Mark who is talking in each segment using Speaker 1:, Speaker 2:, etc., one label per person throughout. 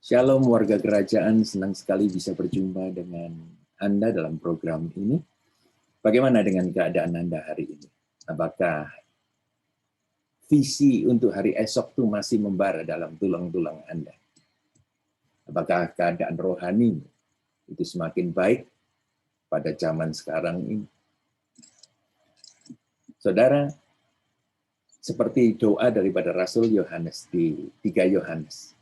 Speaker 1: Shalom warga kerajaan, senang sekali bisa berjumpa dengan Anda dalam program ini. Bagaimana dengan keadaan Anda hari ini? Apakah visi untuk hari esok itu masih membara dalam tulang-tulang Anda? Apakah keadaan rohani itu semakin baik pada zaman sekarang ini? Saudara, seperti doa daripada Rasul Yohanes di 3 Yohanes.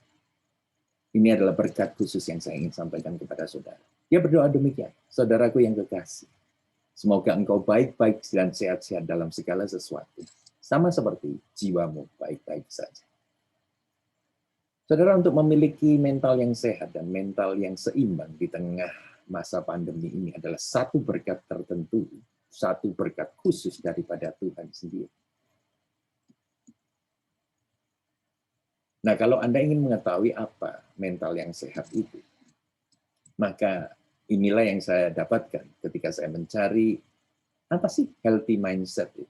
Speaker 1: Ini adalah berkat khusus yang saya ingin sampaikan kepada saudara. Dia berdoa demikian, saudaraku yang kekasih. Semoga engkau baik-baik dan sehat-sehat dalam segala sesuatu. Sama seperti jiwamu baik-baik saja. Saudara, untuk memiliki mental yang sehat dan mental yang seimbang di tengah masa pandemi ini adalah satu berkat tertentu, satu berkat khusus daripada Tuhan sendiri. Nah, kalau Anda ingin mengetahui apa mental yang sehat itu, maka inilah yang saya dapatkan ketika saya mencari apa sih healthy mindset itu.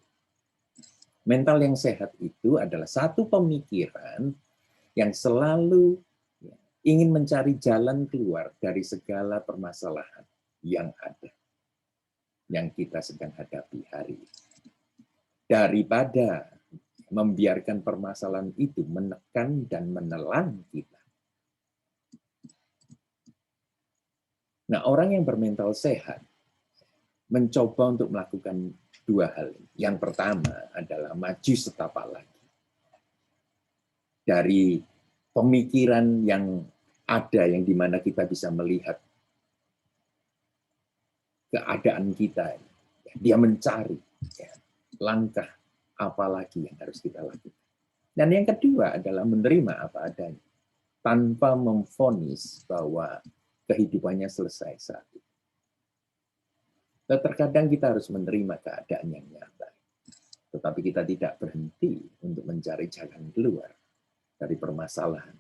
Speaker 1: Mental yang sehat itu adalah satu pemikiran yang selalu ingin mencari jalan keluar dari segala permasalahan yang ada, yang kita sedang hadapi hari ini. Daripada membiarkan permasalahan itu menekan dan menelan kita. Nah, orang yang bermental sehat mencoba untuk melakukan dua hal. Yang pertama adalah maju setapak lagi. Dari pemikiran yang ada, yang dimana kita bisa melihat keadaan kita. Dia mencari langkah apa lagi yang harus kita lakukan. Dan yang kedua adalah menerima apa adanya, tanpa memvonis bahwa kehidupannya selesai saat itu. Terkadang kita harus menerima keadaan yang nyata. Tetapi kita tidak berhenti untuk mencari jalan keluar dari permasalahan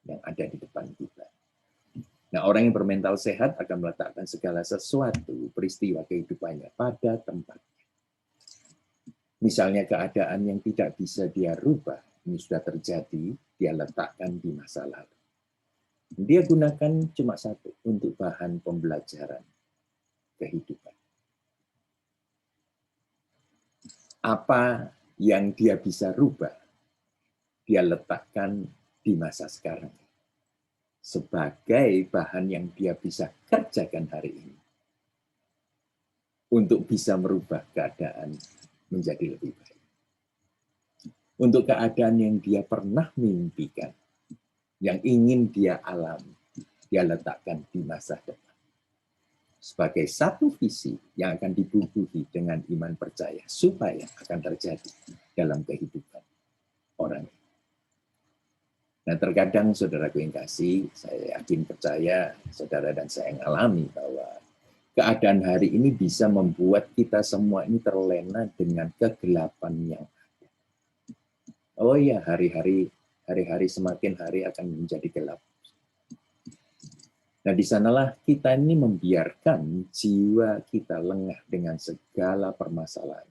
Speaker 1: yang ada di depan kita. Nah, orang yang bermental sehat akan meletakkan segala sesuatu, peristiwa kehidupannya pada tempatnya. Misalnya keadaan yang tidak bisa dia rubah, ini sudah terjadi, dia letakkan di masa lalu. Dia gunakan cuma satu, untuk bahan pembelajaran kehidupan. Apa yang dia bisa rubah, dia letakkan di masa sekarang. Sebagai bahan yang dia bisa kerjakan hari ini. Untuk bisa merubah keadaan menjadi lebih baik. Untuk keadaan yang dia pernah mimpikan, yang ingin dia alami, dia letakkan di masa depan. Sebagai satu visi yang akan dibubuhi dengan iman percaya, supaya akan terjadi dalam kehidupan orang. Nah, terkadang saudaraku yang kasih, saya yakin percaya, saudara dan saya mengalami bahwa keadaan hari ini bisa membuat kita semua ini terlena dengan kegelapan yang ada. Oh iya, hari-hari semakin hari akan menjadi gelap. Nah, di sanalah kita ini membiarkan jiwa kita lengah dengan segala permasalahan.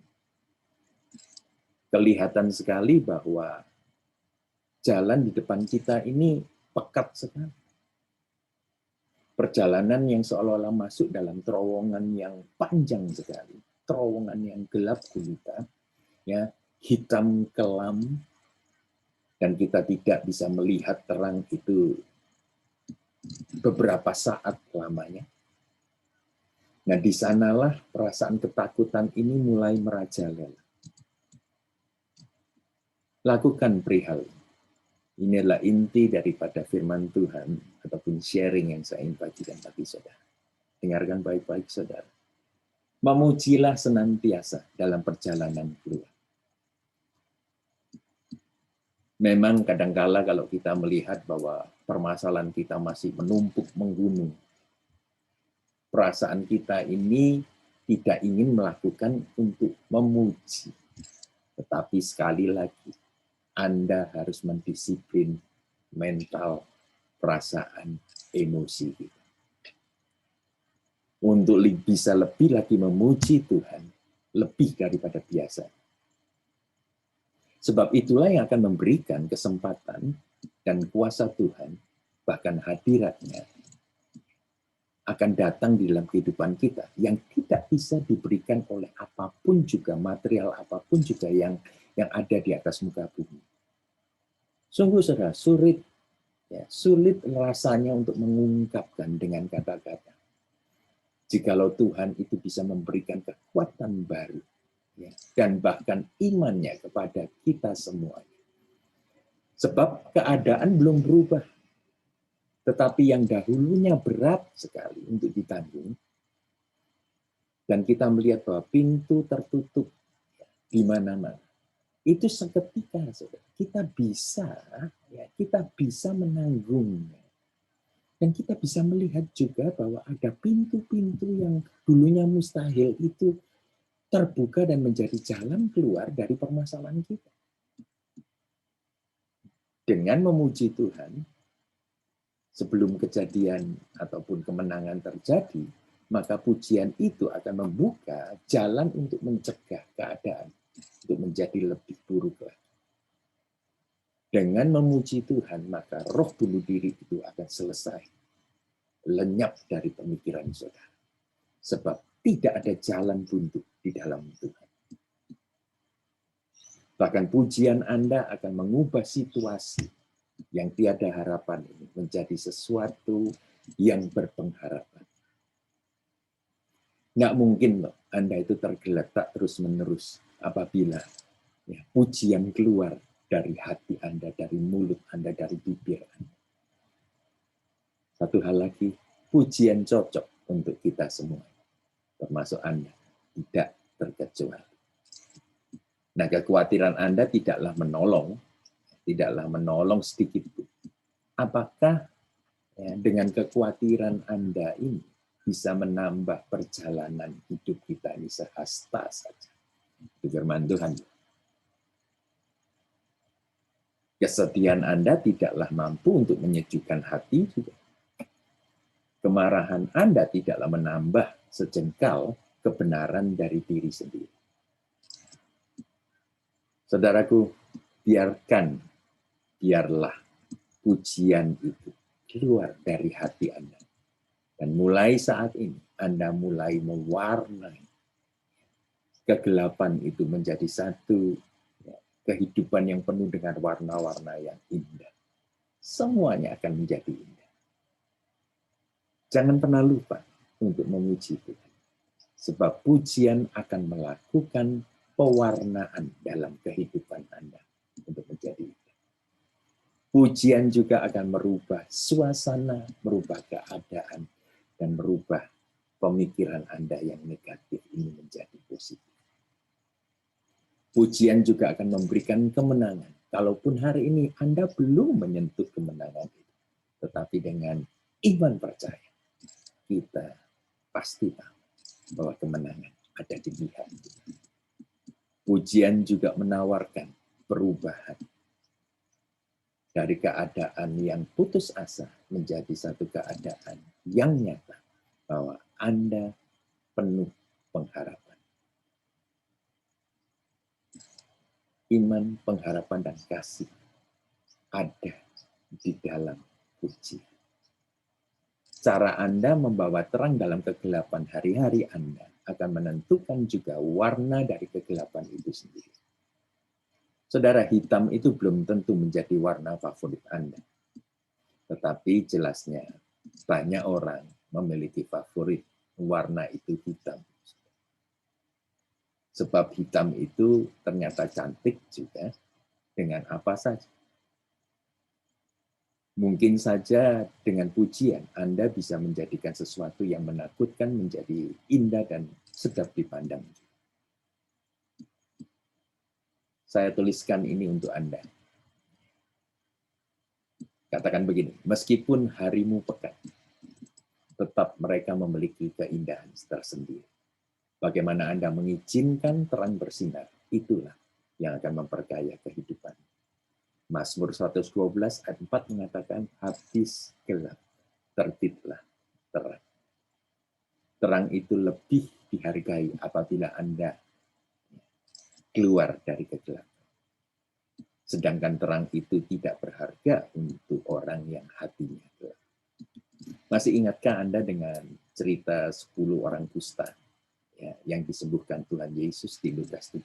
Speaker 1: Kelihatan sekali bahwa jalan di depan kita ini pekat sekali. Perjalanan yang seolah-olah masuk dalam terowongan yang panjang sekali, terowongan yang gelap gulita, ya, hitam kelam, dan kita tidak bisa melihat terang itu beberapa saat lamanya. Nah, di sanalah perasaan ketakutan ini mulai merajalela. Lakukan perihal. Ini adalah inti daripada firman Tuhan ataupun sharing yang saya ingin bagikan bagi saudara. Dengarkan baik-baik saudara. Memujilah senantiasa dalam perjalanan keluar. Memang kadangkala kalau kita melihat bahwa permasalahan kita masih menumpuk menggunung, perasaan kita ini tidak ingin melakukan untuk memuji. Tetapi sekali lagi, Anda harus mendisiplin mental, perasaan, emosi kita. Untuk bisa lebih lagi memuji Tuhan, lebih daripada biasa. Sebab itulah yang akan memberikan kesempatan dan kuasa Tuhan bahkan hadiratnya akan datang di dalam kehidupan kita yang tidak bisa diberikan oleh apapun juga, material apapun juga yang ada di atas muka bumi. Sungguh saudara, sulit rasanya untuk mengungkapkan dengan kata-kata. Jikalau Tuhan itu bisa memberikan kekuatan baru, ya, dan bahkan imannya kepada kita semuanya. Sebab keadaan belum berubah. Tetapi yang dahulunya berat sekali untuk ditanggung, dan kita melihat bahwa pintu tertutup di mana-mana. Itu seketika, saudara, kita bisa menanggungnya. Dan kita bisa melihat juga bahwa ada pintu-pintu yang dulunya mustahil itu terbuka dan menjadi jalan keluar dari permasalahan kita. Dengan memuji Tuhan, sebelum kejadian ataupun kemenangan terjadi, maka pujian itu akan membuka jalan untuk mencegah keadaan untuk menjadi lebih buruk lagi. Dengan memuji Tuhan, maka roh bunuh diri itu akan selesai, lenyap dari pemikiran saudara. Sebab tidak ada jalan buntu di dalam Tuhan. Bahkan pujian Anda akan mengubah situasi yang tiada harapan ini menjadi sesuatu yang berpengharapan. Nggak mungkin loh Anda itu tergeletak terus-menerus apabila pujian keluar dari hati Anda, dari mulut Anda, dari bibir Anda. Satu hal lagi, pujian cocok untuk kita semua, termasuk Anda, tidak terkecuali. Nah, kekhawatiran Anda tidaklah menolong sedikit pun. Apakah dengan kekhawatiran Anda ini bisa menambah perjalanan hidup kita ini sehasta saja? Itu firman Tuhan. Kesetiaan Anda tidaklah mampu untuk menyejukkan hati juga. Kemarahan Anda tidaklah menambah sejengkal kebenaran dari diri sendiri. Saudaraku, biarlah pujian itu keluar dari hati Anda. Dan mulai saat ini, Anda mulai mewarnai kegelapan itu menjadi satu kehidupan yang penuh dengan warna-warna yang indah. Semuanya akan menjadi indah. Jangan pernah lupa untuk memuji Tuhan. Sebab pujian akan melakukan pewarnaan dalam kehidupan Anda untuk menjadi indah. Pujian juga akan merubah suasana, merubah keadaan, dan merubah pemikiran Anda yang negatif ini menjadi positif. Pujian juga akan memberikan kemenangan. Kalaupun hari ini Anda belum menyentuh kemenangan itu, tetapi dengan iman percaya, kita pasti tahu bahwa kemenangan ada di pihak kita. Pujian juga menawarkan perubahan dari keadaan yang putus asa menjadi satu keadaan yang nyata bahwa Anda penuh pengharapan. Iman, pengharapan, dan kasih ada di dalam pujian. Cara Anda membawa terang dalam kegelapan hari-hari Anda akan menentukan juga warna dari kegelapan itu sendiri. Saudara, hitam itu belum tentu menjadi warna favorit Anda. Tetapi jelasnya banyak orang memiliki favorit warna itu hitam. Sebab hitam itu ternyata cantik juga dengan apa saja. Mungkin saja dengan pujian Anda bisa menjadikan sesuatu yang menakutkan menjadi indah dan sedap dipandang. Saya tuliskan ini untuk Anda. Katakan begini, meskipun harimu pekat, tetap mereka memiliki keindahan tersendiri. Bagaimana Anda mengizinkan terang bersinar, itulah yang akan memperkaya kehidupan. Mazmur 112 ayat 4 mengatakan, habis gelap, terbitlah terang. Terang itu lebih dihargai apabila Anda keluar dari kegelapan. Sedangkan terang itu tidak berharga untuk orang yang hatinya gelap. Masih ingatkah Anda dengan cerita 10 orang kusta ya, yang disembuhkan Tuhan Yesus di Lukas 17?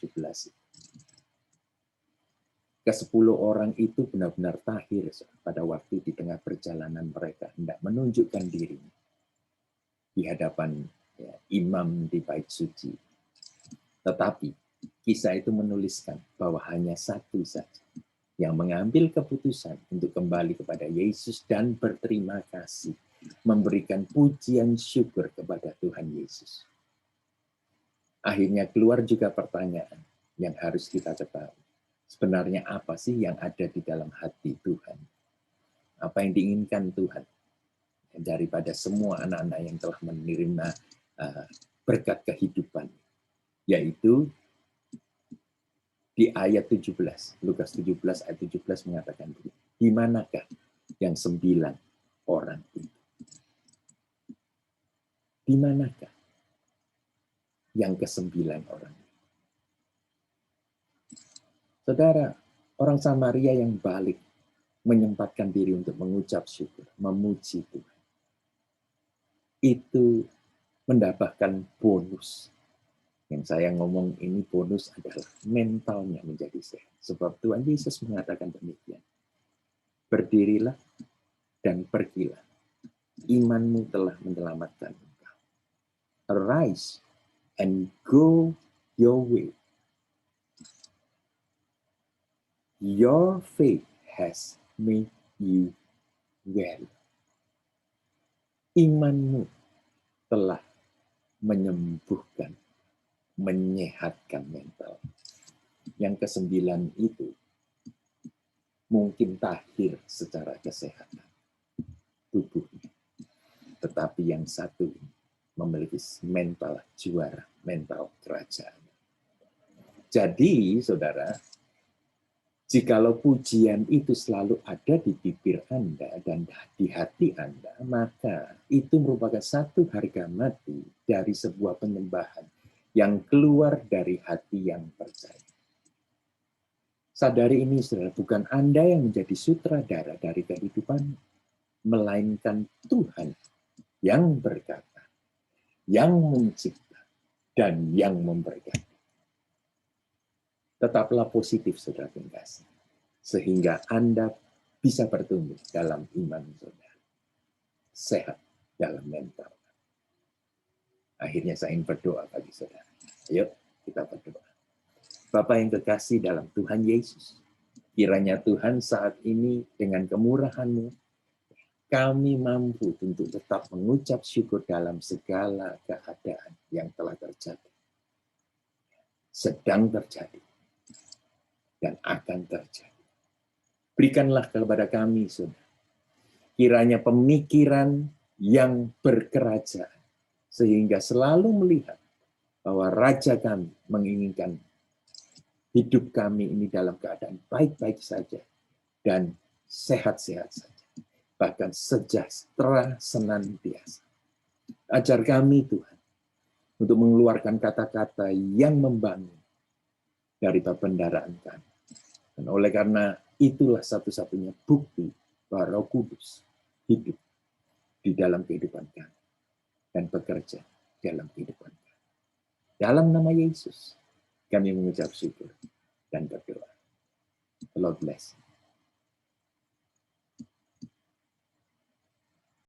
Speaker 1: Ke-10 orang itu benar-benar tahir pada waktu di tengah perjalanan mereka hendak menunjukkan diri di hadapan ya, imam di bait suci. Tetapi kisah itu menuliskan bahwa hanya satu saja yang mengambil keputusan untuk kembali kepada Yesus dan berterima kasih, memberikan pujian syukur kepada Tuhan Yesus. Akhirnya keluar juga pertanyaan yang harus kita ketahui. Sebenarnya apa sih yang ada di dalam hati Tuhan? Apa yang diinginkan Tuhan daripada semua anak-anak yang telah menerima berkat kehidupan? Yaitu di ayat 17, Lukas 17 ayat 17 mengatakan begini, di manakah yang 9 orang itu? Di manakah yang ke-9 orang? Saudara, orang Samaria yang balik menyempatkan diri untuk mengucap syukur, memuji Tuhan, itu mendapatkan bonus. Yang saya ngomong ini bonus adalah mentalnya menjadi sehat. Sebab Tuhan Yesus mengatakan demikian. Berdirilah dan pergilah. Imanmu telah menyelamatkan engkau. Arise and go your way. Your faith has made you well. Imanmu telah menyembuhkan, menyehatkan mental. Yang ke-9 itu mungkin tahir secara kesehatan tubuhnya. Tetapi yang satu memiliki mental juara, mental kerajaan. Jadi, saudara, jikalau pujian itu selalu ada di bibir Anda dan di hati Anda, maka itu merupakan satu harga mati dari sebuah penyembahan yang keluar dari hati yang percaya. Sadari ini, saudara, bukan Anda yang menjadi sutradara dari kehidupan, melainkan Tuhan yang berkata, yang mencipta, dan yang memberkati. Tetaplah positif, saudara kasih, sehingga Anda bisa bertumbuh dalam iman saudara, sehat dalam mental. Akhirnya saya ingin berdoa bagi saudara. Ayo kita berdoa. Bapa yang kekasih dalam Tuhan Yesus, kiranya Tuhan saat ini dengan kemurahan-Mu, kami mampu untuk tetap mengucap syukur dalam segala keadaan yang telah terjadi, sedang terjadi, dan akan terjadi. Berikanlah kepada kami, saudara, kiranya pemikiran yang berkerajaan, sehingga selalu melihat bahwa Raja kami menginginkan hidup kami ini dalam keadaan baik-baik saja dan sehat-sehat saja, bahkan sejahtera senantiasa. Ajar kami, Tuhan, untuk mengeluarkan kata-kata yang membangun dari pendaraan kami. Dan oleh karena itulah satu-satunya bukti bahwa Roh Kudus hidup di dalam kehidupan kami dan bekerja dalam kehidupan kami. Dalam nama Yesus, kami mengucap syukur dan berdoa. Lord bless.